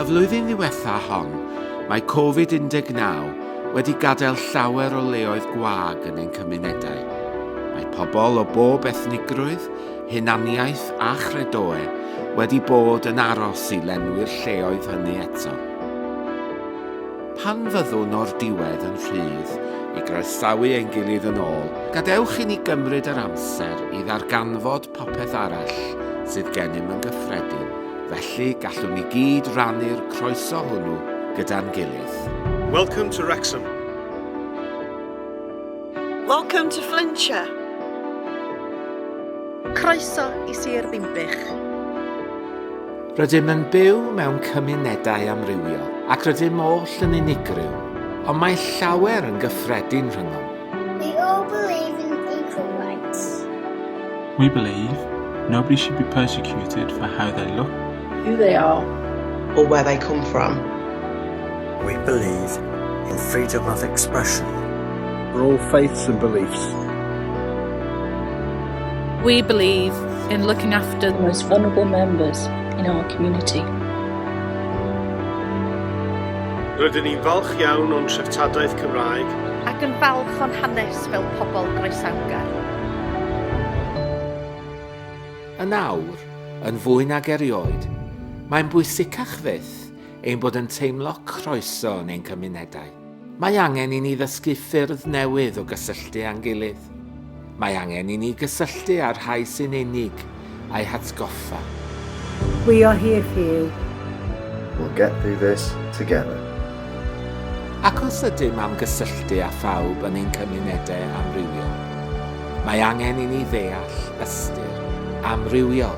flwyddyn ddiwetha hon, mae Covid-19 wedi gadael llawer o leoedd gwag yn ein cymunedau. Mae pobl o bob ethnigrwydd, hunaniaeth a chredoau wedi bod yn aros i lenwi'r lleoedd hynny eto. Pan fyddwn o'r diwedd yn rhydd i groesawu ein gilydd yn ôl, gadewch i ni gymryd yr amser i ddarganfod popeth arall sydd gennym yn gyffredin. Felly gallwn ni gyd rannu'r croeso hwnnw gyda'n gilydd. Welcome to Wrexham. Welcome to Flintshire. Croeso i Sir Ddinbych. Rydym yn byw mewn cymunedau amrywiol ac rydym oll yn unigryw, ond mae llawer yn gyffredin rhyngom. We all believe in equal rights. We believe nobody should be persecuted for how they look, who they are, or where they come from. We believe in freedom of expression for all faiths and beliefs. We believe in looking after the most vulnerable members in our community. Rydyn ni'n falch iawn o'n treftadaeth Cymraeg ac yn falch o'n hanes fel pobl groesawgar. Yn awr, yn fwy nag erioed, mae'n bwysicach fyth ein bod yn teimlo croeso yn ein cymunedau. Mae angen i ni ddysgu ffyrdd newydd o gysylltu â'n gilydd. Mae angen i ni gysylltu â'r rhai sy'n unig a'i hatgoffa. We are here for you. We'll get through this together. Ac os ydym am gysylltu â phawb yn ein cymunedau amrywiol, mae angen i ni ddeall ystyr amrywiol.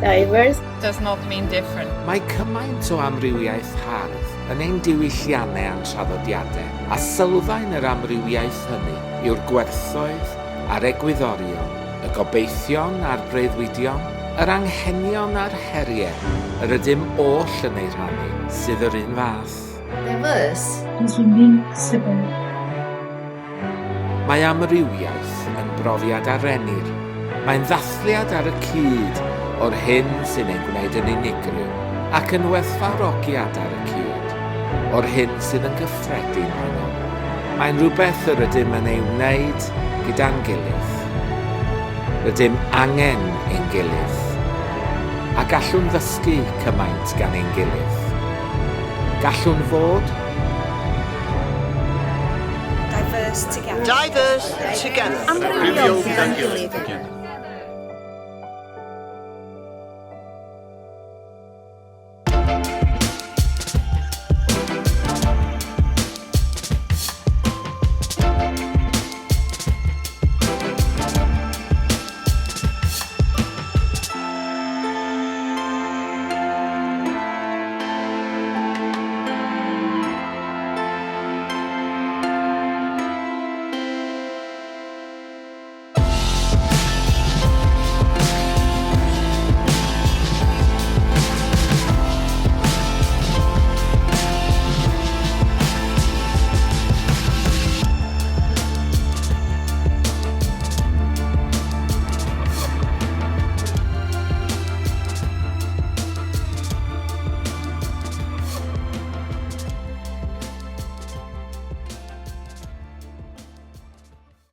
Diverse does not mean different. Mae cymaint o amrywiaeth hardd yn ein diwylliannau a'n traddodiadau, a sylfaen yr amrywiaeth hynny yw'r gwerthoedd a'r egwyddorion, y gobeithion a'r breuddwydion, yr anghenion a'r heriau, yr ydym oll yn ei rhannu, sydd yr un fath. Diverse is unique symbol. Mae amrywiaeth yn brofiad arenir. Mae'n ddathliad ar y cyd o'r hyn sy'n ein gwneud yn unigryw, ac yn werthfawrogiad ar y cyd o'r hyn sydd yn gyffredin rhwng. Mae'n rhywbeth yr ydym yn ei wneud gyda'n gilydd. Rydym angen ein gilydd, a gallwn ddysgu cymaint gan ein gilydd. Gallwn fod Diverse together. Amrywiol gyda'n gilydd.